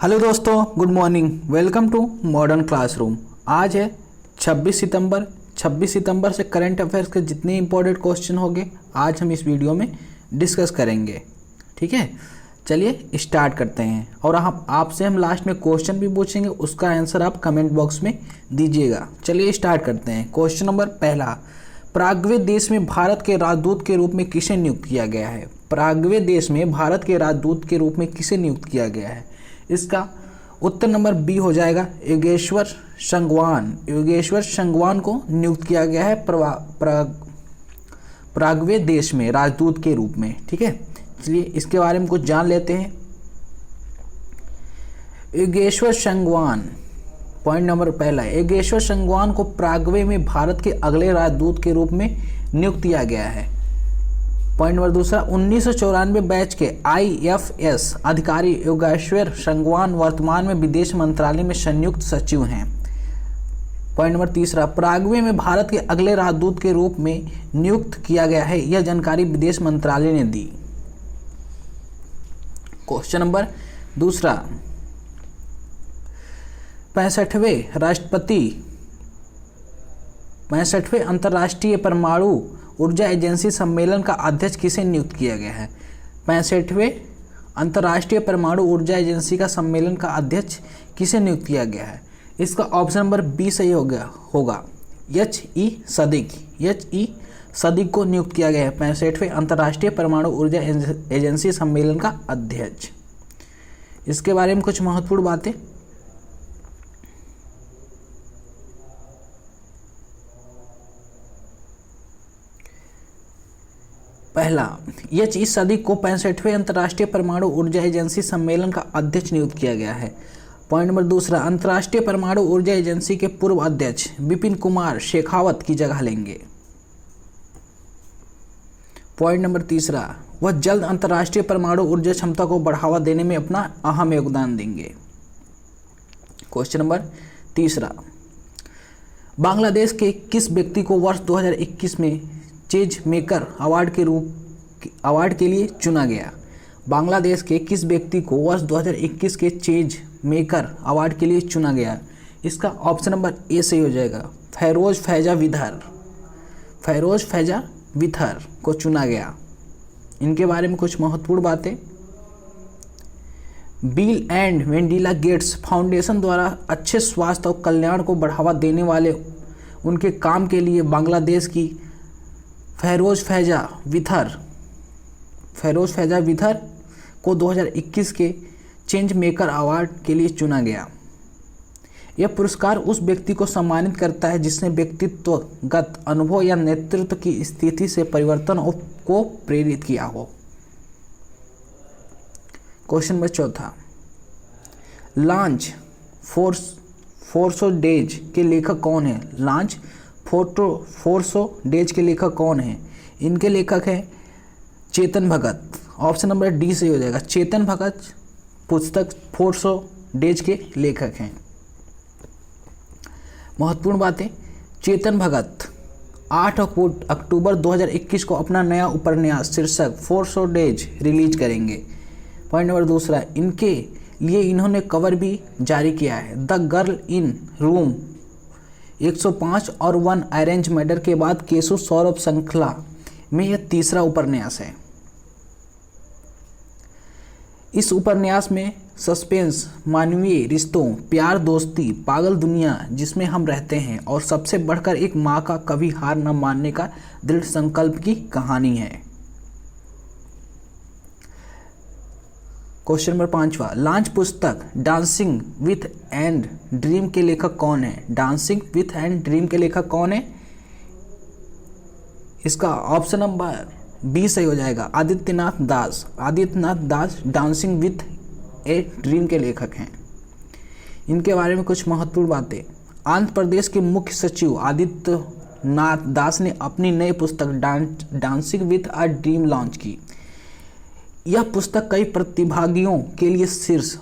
Hello दोस्तों, good morning. Welcome to modern classroom. आज है 26 सितंबर। 26 सितंबर से करंट अफेयर्स के जितने इंपॉर्टेंट क्वेश्चन होंगे आज हम इस वीडियो में डिस्कस करेंगे। ठीक है, चलिए स्टार्ट करते हैं। और आपसे हम लास्ट में क्वेश्चन भी पूछेंगे, उसका आंसर आप कमेंट बॉक्स में दीजिएगा। चलिए स्टार्ट करते हैं। क्वेश्चन नंबर पहला, पराग्वे देश में भारत के राजदूत के रूप में किसे नियुक्त किया गया है? पराग्वे देश में भारत के राजदूत के रूप में किसे नियुक्त किया गया है? इसका उत्तर नंबर बी हो जाएगा, योगेश्वर संगवान। योगेश्वर संगवान को नियुक्त किया गया है पराग्वे देश में राजदूत के रूप में। ठीक है, चलिए इसके बारे में कुछ जान लेते हैं। योगेश्वर संगवान, पॉइंट नंबर पहला, योगेश्वर संगवान को पराग्वे में भारत के अगले राजदूत के रूप में नियुक्त किया गया है। पॉइंट नंबर दूसरा, 1994 बैच के IFS अधिकारी योगेश्वर संगवान वर्तमान में विदेश मंत्रालय में संयुक्त सचिव हैं। पॉइंट नंबर तीसरा, पराग्वे में भारत के अगले राजदूत के रूप में नियुक्त किया गया है, यह जानकारी विदेश मंत्रालय ने दी। क्वेश्चन नंबर दूसरा, 65वें अंतर्राष्ट्रीय परमाणु ऊर्जा एजेंसी सम्मेलन का अध्यक्ष किसे नियुक्त किया गया है? 65वें अंतर्राष्ट्रीय परमाणु ऊर्जा एजेंसी का सम्मेलन का अध्यक्ष किसे नियुक्त किया गया है? इसका ऑप्शन नंबर बी सही होगा, HE सदिक को नियुक्त किया गया है 65वें अंतर्राष्ट्रीय परमाणु ऊर्जा एजेंसी सम्मेलन का अध्यक्ष। इसके बारे में कुछ महत्वपूर्ण बातें। पहला, HE सदिक को 65वें अंतर्राष्ट्रीय परमाणु ऊर्जा एजेंसी सम्मेलन का अध्यक्ष नियुक्त किया गया है। पॉइंट नंबर दूसरा, अंतर्राष्ट्रीय परमाणु ऊर्जा एजेंसी के पूर्व अध्यक्ष विपिन कुमार शेखावत की जगह लेंगे। पॉइंट नंबर तीसरा, वह जल्द अंतर्राष्ट्रीय परमाणु ऊर्जा क्षमता को बढ़ावा देने में अपना अहम योगदान देंगे। क्वेश्चन नंबर तीसरा, बांग्लादेश के किस व्यक्ति को वर्ष 2021 में चेंज मेकर अवार्ड के लिए चुना गया? बांग्लादेश के किस व्यक्ति को वर्ष 2021 के चेंज मेकर अवार्ड के लिए चुना गया? इसका ऑप्शन नंबर ए सही हो जाएगा, फैरोज फैजा विथर को चुना गया। इनके बारे में कुछ महत्वपूर्ण बातें। Bill and Melinda Gates foundation द्वारा अच्छे स्वास्थ्य और कल्याण को बढ़ावा देने वाले उनके काम के लिए बांग्लादेश की फैरोज फैजा विथर को 2021 के चेंज मेकर अवार्ड के लिए चुना गया। यह पुरस्कार उस व्यक्ति को सम्मानित करता है जिसने व्यक्तित्वगत अनुभव या नेतृत्व की स्थिति से परिवर्तन को प्रेरित किया हो। क्वेश्चन नंबर चौथा, लॉन्च 400 डेज के लेखक कौन है? लॉन्च 400 डेज के लेखक कौन हैं? इनके लेखक हैं Chetan Bhagat. Option number D से हो जाएगा, चेतन भगत पुस्तक 400 डेज के लेखक हैं। महत्वपूर्ण बातें, चेतन भगत 8 अक्टूबर 2021 को अपना नया उपन्यास शीर्षक 400 डेज रिलीज करेंगे। पॉइंट नंबर दूसरा, इनके लिए इन्होंने कवर भी जारी किया है, द गर्ल इन रूम 105 और 1 ऑरेंज मैटर के बाद केशु सौरभ श्रृंखला में यह तीसरा उपन्यास है। इस उपन्यास में सस्पेंस, मानवीय रिश्तों, प्यार, दोस्ती, पागल दुनिया जिसमें हम रहते हैं और सबसे बढ़कर एक माँ का कभी हार न मानने का दृढ़ संकल्प की कहानी है। क्वेश्चन नंबर 5वां, लॉन्च पुस्तक डांसिंग विथ एंड ड्रीम के लेखक कौन है? डांसिंग विथ एंड ड्रीम के लेखक कौन है? इसका ऑप्शन नंबर बी सही हो जाएगा, आदित्यनाथ दास डांसिंग विथ ए ड्रीम के लेखक हैं। इनके बारे में कुछ महत्वपूर्ण बातें। आंध्र प्रदेश के मुख्य सचिव आदित्यनाथ दास ने अपनी नई पुस्तक dancing with a dream launch की। यह पुस्तक कई प्रतिभागियों के लिए शीर्ष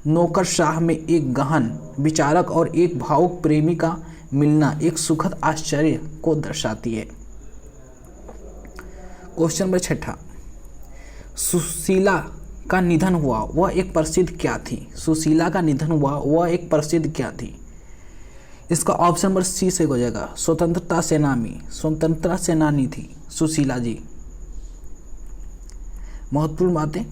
नौकरशाह में एक गहन विचारक और एक भावुक प्रेमी का मिलना एक सुखद आश्चर्य को दर्शाती है। क्वेश्चन नंबर 6, सुशीला का निधन हुआ वह एक प्रसिद्ध क्या थी? सुशीला का निधन हुआ वह एक प्रसिद्ध क्या थी? इसका ऑप्शन नंबर सी सही हो जाएगा, स्वतंत्रता सेनानी थी सुशीला जी। महत्वपूर्ण बातें,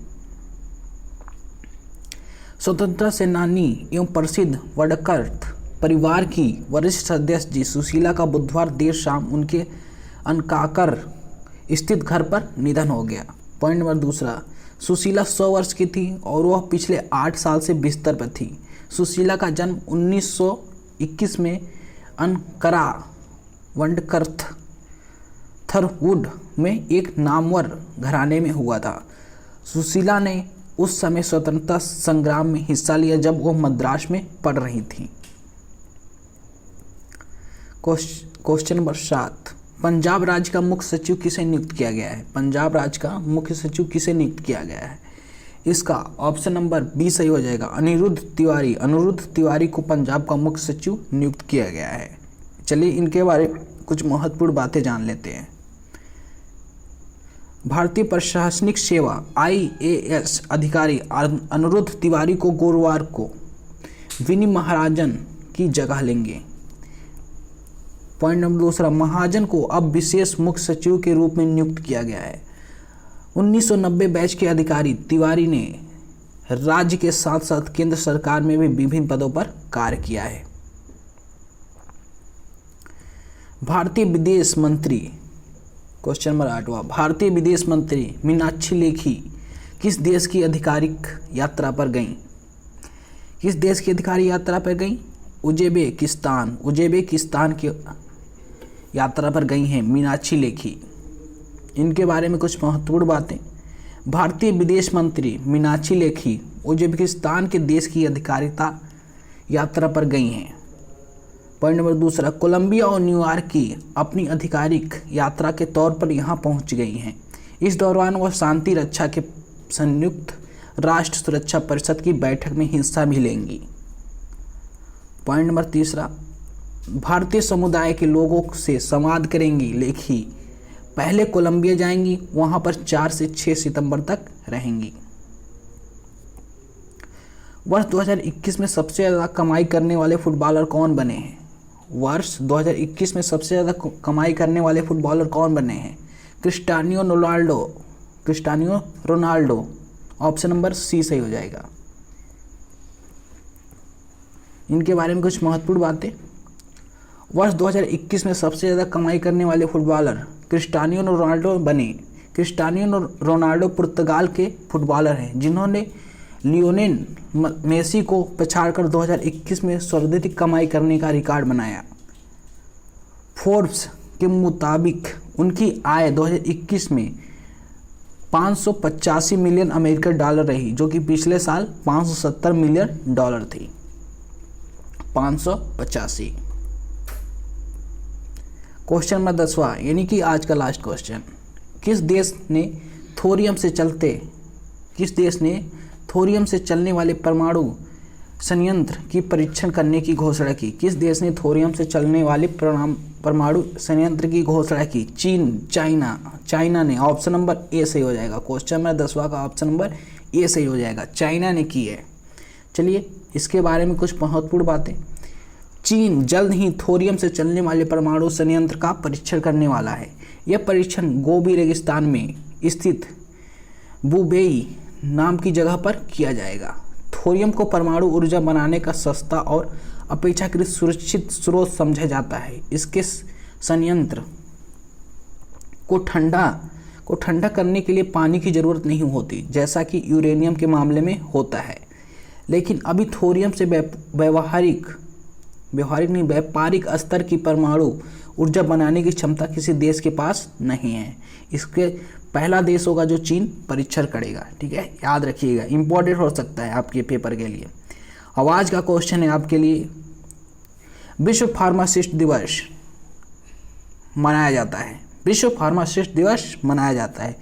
स्वतंत्रता सेनानी एवं प्रसिद्ध वडकर्थ परिवार की वरिष्ठ सदस्य जी सुशीला का बुधवार देर शाम उनके अनकाकर स्थित घर पर निधन हो गया। पॉइंट नंबर दूसरा, सुशीला 100 वर्ष की थी और वह पिछले 8 साल से बिस्तर पर थी। सुशीला का जन्म 1921 में अनकरा वंडकर्थ थरवुड में एक नामवर घराने में हुआ था। सुशीला ने उस समय स्वतंत्रता संग्राम में हिस्सा लिया जब वह मद्रास में पढ़ रही थी। क्वेश्चन नंबर 7, पंजाब राज्य का मुख्य सचिव किसे नियुक्त किया गया है? पंजाब राज्य का मुख्य सचिव किसे नियुक्त किया गया है? इसका ऑप्शन नंबर बी सही हो जाएगा, अनिरुद्ध तिवारी। अनिरुद्ध तिवारी को पंजाब का मुख्य सचिव नियुक्त किया गया है। चलिए इनके बारे में कुछ महत्वपूर्ण बातें जान लेते हैं। भारतीय प्रशासनिक सेवा IAS अधिकारी अनिरुद्ध तिवारी को गुरुवार को विनी महाजन की जगह लेंगे। पॉइंट नंबर दूसरा, महाजन को अब विशेष मुख्य सचिव के रूप में नियुक्त किया गया है। 1990 बैच के अधिकारी तिवारी ने राज्य के साथ साथ केंद्र सरकार में भी विभिन्न पदों पर कार्य किया है। भारतीय विदेश मंत्री, क्वेश्चन नंबर 8वां, भारतीय विदेश मंत्री मीनाक्षी लेखी किस देश की आधिकारिक यात्रा पर गईं? किस देश की आधिकारिक यात्रा पर गईं? उज्बेकिस्तान की यात्रा पर गई हैं मीनाक्षी लेखी। इनके बारे में कुछ महत्वपूर्ण बातें, भारतीय विदेश मंत्री मीनाक्षी लेखी उज्बेकिस्तान के देश की आधिकारिक यात्रा पर गई हैं। पॉइंट नंबर दूसरा, कोलंबिया और न्यूयॉर्क की अपनी आधिकारिक यात्रा के तौर पर यहाँ पहुँच गई हैं। इस दौरान वह शांति रक्षा के संयुक्त राष्ट्र सुरक्षा परिषद की बैठक में हिस्सा भी लेंगी। पॉइंट नंबर तीसरा, भारतीय समुदाय के लोगों से संवाद करेंगी लेखी। पहले कोलंबिया जाएंगी, वहां पर 4 से 6 सितंबर तक रहेंगी। वर्ष 2021 में सबसे ज़्यादा कमाई करने वाले फुटबॉलर कौन बने हैं? वर्ष 2021 में सबसे ज़्यादा कमाई करने वाले फुटबॉलर कौन बने हैं? Cristiano Ronaldo. Option number C सही हो जाएगा। इनके बारे में कुछ महत्वपूर्ण बातें, वर्ष 2021 में सबसे ज़्यादा कमाई करने वाले फुटबॉलर क्रिस्टियानो रोनाल्डो बने। क्रिस्टियानो रोनाल्डो पुर्तगाल के फुटबॉलर हैं जिन्होंने लियोनेल मेसी को पछाड़कर 2021 में सर्वाधिक कमाई करने का रिकॉर्ड बनाया। फोर्ब्स के मुताबिक उनकी आय 2021 में 585 मिलियन अमेरिकन डॉलर रही, जो कि पिछले साल 570 मिलियन डॉलर थी। 585। क्वेश्चन नंबर 10वां, यानी कि आज का लास्ट क्वेश्चन, किस देश ने थोरियम से चलने वाले परमाणु संयंत्र की परीक्षण करने की घोषणा की? किस देश ने थोरियम से चलने वाले परमाणु संयंत्र की घोषणा की? चीन, चाइना ने। ऑप्शन नंबर ए सही हो जाएगा। क्वेश्चन नंबर 10वां का ऑप्शन नंबर ए सही हो जाएगा, चाइना ने की है। चलिए इसके बारे में कुछ महत्वपूर्ण बातें, चीन जल्द ही थोरियम से चलने वाले परमाणु संयंत्र का परीक्षण करने वाला है। यह परीक्षण गोबी रेगिस्तान में स्थित बुबेई नाम की जगह पर किया जाएगा। थोरियम को परमाणु ऊर्जा बनाने का सस्ता और अपेक्षाकृत सुरक्षित स्रोत समझा जाता है। इसके संयंत्र को ठंडा करने के लिए पानी की जरूरत नहीं होती, जैसा कि यूरेनियम के मामले में होता है। लेकिन अभी थोरियम से व्यापारिक स्तर की परमाणु ऊर्जा बनाने की क्षमता किसी देश के पास नहीं है। इसके पहला देश होगा जो चीन परीक्षण करेगा। ठीक है, याद रखिएगा, इंपॉर्टेंट हो सकता है आपके पेपर के लिए। आवाज़ का क्वेश्चन है आपके लिए, विश्व फार्मासिस्ट दिवस मनाया जाता है। विश्व फार्मासिस्ट दिवस मनाया जाता है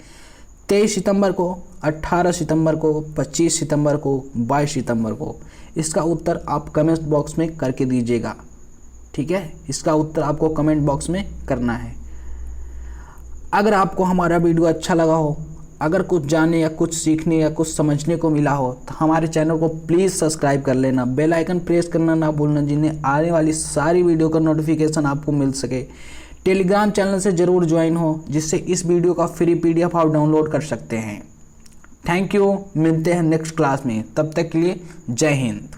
23 सितंबर को, 18 सितंबर को, 25 सितंबर को, 22 सितंबर को। इसका उत्तर आप कमेंट बॉक्स में करके दीजिएगा। ठीक है, इसका उत्तर आपको कमेंट बॉक्स में करना है। अगर आपको हमारा वीडियो अच्छा लगा हो, अगर कुछ जाने या कुछ सीखने या कुछ समझने को मिला हो तो हमारे चैनल को प्लीज़ सब्सक्राइब कर लेना, बेल आइकन प्रेस करना ना भूलना, जिन्हें आने वाली सारी वीडियो का नोटिफिकेशन आपको मिल सके। टेलीग्राम चैनल से ज़रूर ज्वाइन हो, जिससे इस वीडियो का फ्री PDF आप डाउनलोड कर सकते हैं। थैंक यू, मिलते हैं नेक्स्ट क्लास में, तब तक के लिए जय हिंद।